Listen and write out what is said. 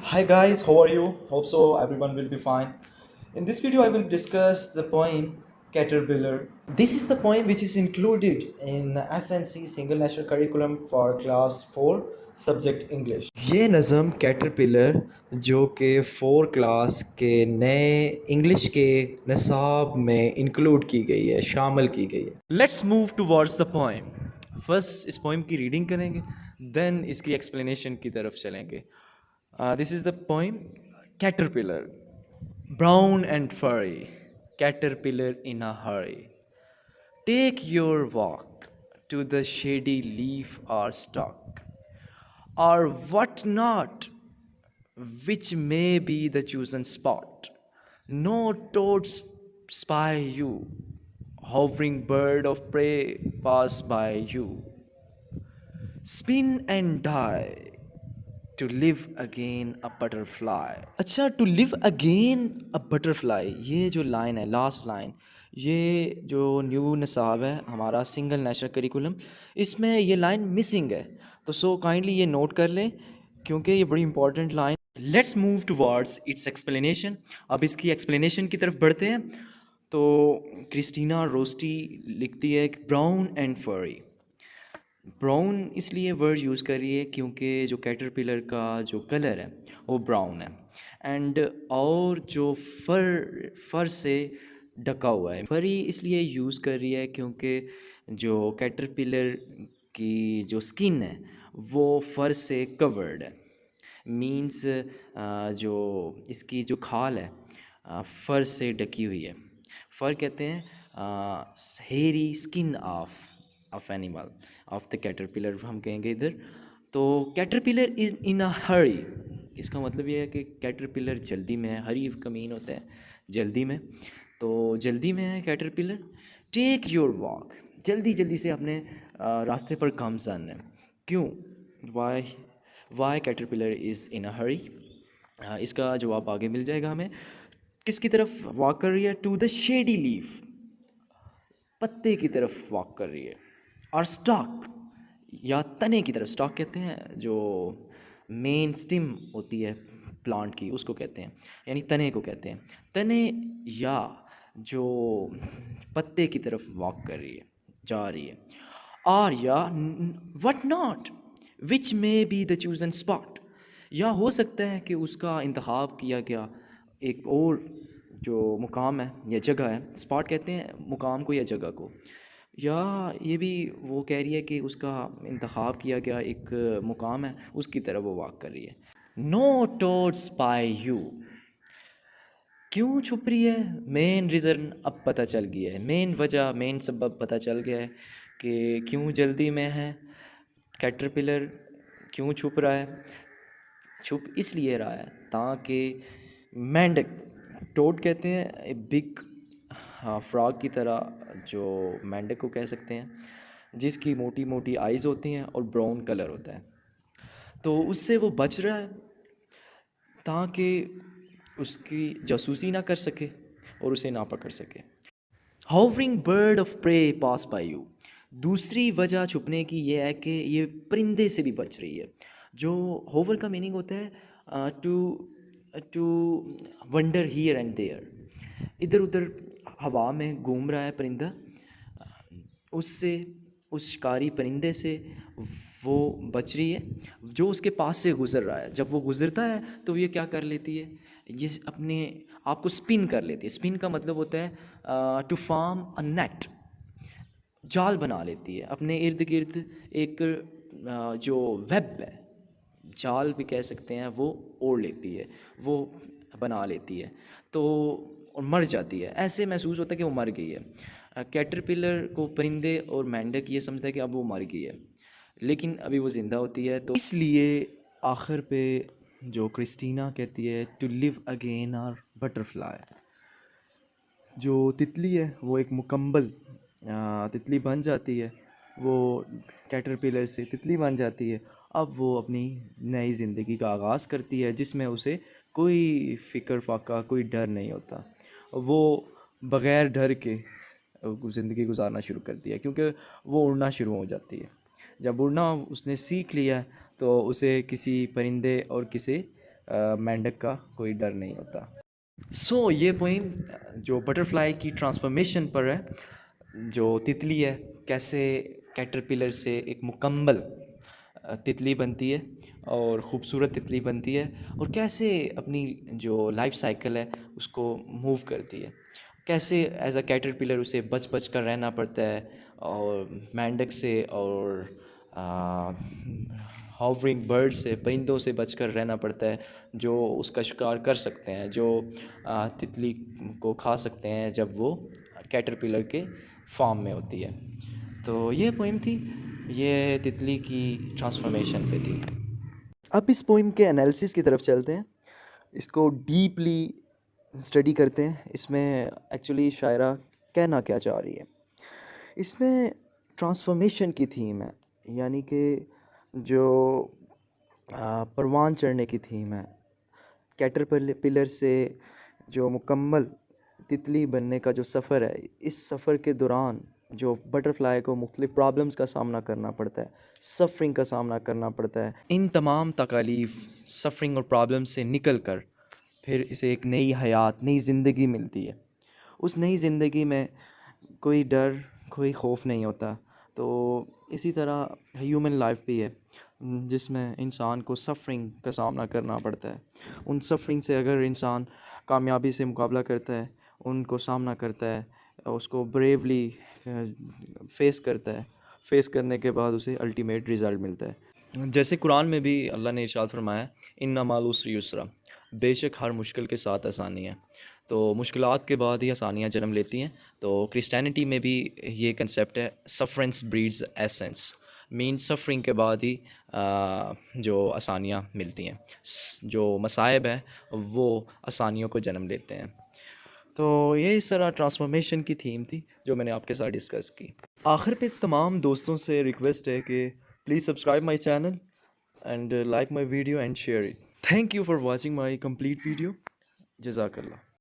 Hi guys, how are you? Hope so everyone will be fine. In this video I will discuss the poem Caterpillar. This is the poem which is included in SNC Single National Curriculum for Class 4 Subject English. یہ نظم caterpillar جو کہ 4 class کے نئے English کے نصاب میں include کی گئی ہے، شامل کی گئی ہے. Let's move towards the poem. First اس پوئم کی ریڈنگ کریں گے، دین اس کی ایکسپلینیشن کی طرف چلیں گے. This is the poem Caterpillar. Brown and furry, caterpillar in a hurry. Take your walk to the shady leaf or stalk, or what not, which may be the chosen spot. No toads spy you, hovering bird of prey pass by you. Spin and die to live again a butterfly. اچھا، to live again a butterfly, یہ جو line ہے، last line, یہ جو new نصاب ہے ہمارا single national curriculum, اس میں یہ لائن مسنگ ہے. تو سو کائنڈلی یہ نوٹ کر لیں کیونکہ یہ بڑی important line. Let's move towards its explanation. اب اس کی ایکسپلینیشن کی طرف بڑھتے ہیں. تو کرسٹینا روسٹی لکھتی ہے کہ براؤن اینڈ فری. براؤن اس لیے ورڈ یوز کر رہی ہے کیونکہ جو کیٹرپلر کا جو کلر ہے وہ براؤن ہے، اینڈ اور جو فر سے ڈھکا ہوا ہے. فری اس لیے یوز کر رہی ہے کیونکہ جو کیٹرپلر کی جو اسکن ہے وہ فر سے کورڈ ہے. مینس جو اس کی جو کھال ہے فر سے ڈھکی ہوئی ہے. فر کہتے ہیں Harry skin of animal of the caterpillar ہم کہیں گے ادھر. تو کیٹرپلر از ان اے ہری، اس کا مطلب یہ ہے کہ کیٹرپلر جلدی میں ہے. ہری کا مین ہوتا ہے جلدی میں، تو جلدی میں ہے کیٹرپلر. ٹیک یور واک، جلدی سے اپنے راستے پر گامزن ہے. کیوں؟ وائی کیٹرپلر از ان اے ہری. اس کا جواب آگے مل جائے گا ہمیں. کس کی طرف واک کر رہی ہے؟ ٹو دا شیڈی لیف، پتے کی طرف واک کر رہی ہے. اور اسٹاک یا تنے کی طرف، اسٹاک کہتے ہیں جو مین اسٹم ہوتی ہے پلانٹ کی، اس کو کہتے ہیں، یعنی تنے کو کہتے ہیں. تنے یا جو پتے کی طرف واک کر رہی ہے، جا رہی ہے. اور یا what not which may be the chosen spot, یا ہو سکتا ہے کہ اس کا انتخاب کیا گیا ایک اور جو مقام ہے یا جگہ ہے. اسپاٹ کہتے ہیں مقام کو یا جگہ کو. یا یہ بھی وہ کہہ رہی ہے کہ اس کا انتخاب کیا گیا ایک مقام ہے، اس کی طرف وہ واک کر رہی ہے. نو ٹوڈس بائی یو، کیوں چھپ رہی ہے؟ مین ریزن اب پتہ چل گیا ہے، مین وجہ، مین سبب پتہ چل گیا ہے کہ کیوں جلدی میں ہے کیٹرپلر، کیوں چھپ رہا ہے. چھپ اس لیے رہا ہے تاکہ مینڈک، ٹوڈ کہتے ہیں بگ فراگ کی طرح، جو مینڈک کو کہہ سکتے ہیں، جس کی موٹی موٹی آئیز ہوتی ہیں اور براؤن کلر ہوتا ہے. تو اس سے وہ بچ رہا ہے تاکہ اس کی جاسوسی نہ کر سکے اور اسے نہ پکڑ سکے. ہاورنگ برڈ آف پرے پاس بائی یو، دوسری وجہ چھپنے کی یہ ہے کہ یہ پرندے سے بھی بچ رہی ہے. جو ہوور کا میننگ ہوتا ہے to wander here and there, ادھر ادھر ہوا میں گھوم رہا ہے پرندہ، اس سے، اس شکاری پرندے سے وہ بچ رہی ہے جو اس کے پاس سے گزر رہا ہے. جب وہ گزرتا ہے تو یہ کیا کر لیتی ہے، یہ اپنے آپ کو اسپن کر لیتی ہے. اسپن کا مطلب ہوتا ہے ٹو فارم اے نیٹ، جال بنا لیتی ہے اپنے ارد گرد. ایک جو ویب ہے، جال بھی کہہ سکتے ہیں، وہ اوڑھ لیتی ہے، وہ بنا لیتی ہے. تو اور مر جاتی ہے، ایسے محسوس ہوتا ہے کہ وہ مر گئی ہے. کیٹرپلر کو پرندے اور مینڈک یہ سمجھتا ہے کہ اب وہ مر گئی ہے، لیکن ابھی وہ زندہ ہوتی ہے. تو اس لیے آخر پہ جو کرسٹینا کہتی ہے to live again or butterfly, جو تتلی ہے وہ ایک مکمل تتلی بن جاتی ہے، وہ کیٹرپلر سے تتلی بن جاتی ہے. اب وہ اپنی نئی زندگی کا آغاز کرتی ہے جس میں اسے کوئی فکر فاقہ، کوئی ڈر نہیں ہوتا. وہ بغیر ڈر کے زندگی گزارنا شروع کرتی ہے کیونکہ وہ اڑنا شروع ہو جاتی ہے. جب اڑنا اس نے سیکھ لیا تو اسے کسی پرندے اور کسی مینڈک کا کوئی ڈر نہیں ہوتا. سو یہ پوئم جو بٹرفلائی کی ٹرانسفارمیشن پر ہے، جو تتلی ہے کیسے کیٹرپلر سے ایک مکمل تتلی بنتی ہے اور خوبصورت تتلی بنتی ہے، اور کیسے اپنی جو لائف سائیکل ہے اس کو موو کرتی ہے، کیسے ایز اے کیٹرپلر اسے بچ بچ کر رہنا پڑتا ہے، اور مینڈک سے اور ہاورنگ برڈ سے، پرندوں سے بچ کر رہنا پڑتا ہے جو اس کا شکار کر سکتے ہیں، جو تتلی کو کھا سکتے ہیں جب وہ کیٹرپلر کے فارم میں ہوتی ہے. تو یہ پوئم تھی، یہ تتلی کی ٹرانسفارمیشن پہ تھی. اب اس پوئم کے انالیسس کی طرف چلتے ہیں، اس کو ڈیپلی اسٹڈی کرتے ہیں. اس میں ایکچولی شاعرہ کہنا کیا چاہ رہی ہے. اس میں ٹرانسفارمیشن کی تھیم ہے، یعنی کہ جو پروان چڑھنے کی تھیم ہے، کیٹرپلر سے جو مکمل تتلی بننے کا جو سفر ہے، اس سفر کے دوران جو بٹرفلائی کو مختلف پرابلمس کا سامنا کرنا پڑتا ہے، سفرنگ کا سامنا کرنا پڑتا ہے. ان تمام تکالیف، سفرنگ اور پرابلم سے نکل کر پھر اسے ایک نئی حیات، نئی زندگی ملتی ہے. اس نئی زندگی میں کوئی ڈر، کوئی خوف نہیں ہوتا. تو اسی طرح ہیومن لائف بھی ہے جس میں انسان کو سفرنگ کا سامنا کرنا پڑتا ہے. ان سفرنگ سے اگر انسان کامیابی سے مقابلہ کرتا ہے، ان کو سامنا کرتا ہے، اس کو بریولی فیس کرتا ہے، فیس کرنے کے بعد اسے الٹیمیٹ رزلٹ ملتا ہے. جیسے قرآن میں بھی اللہ نے ارشاد فرمایا ان مع العسر یسرا، بے شک ہر مشکل کے ساتھ آسانی ہے. تو مشکلات کے بعد ہی آسانیاں جنم لیتی ہیں. تو کرسچینٹی میں بھی یہ کنسیپٹ ہے، سفرنس بریڈز ایسنس، مین سفرنگ کے بعد ہی جو آسانیاں ملتی ہیں، جو مصائب ہیں وہ آسانیوں کو جنم لیتے ہیں. تو یہ اس طرح ٹرانسفارمیشن کی تھیم تھی جو میں نے آپ کے ساتھ ڈسکس کی. آخر پہ تمام دوستوں سے ریکویسٹ ہے کہ please subscribe my channel and like my video and share it. Thank you for watching my complete video. جزاک اللہ.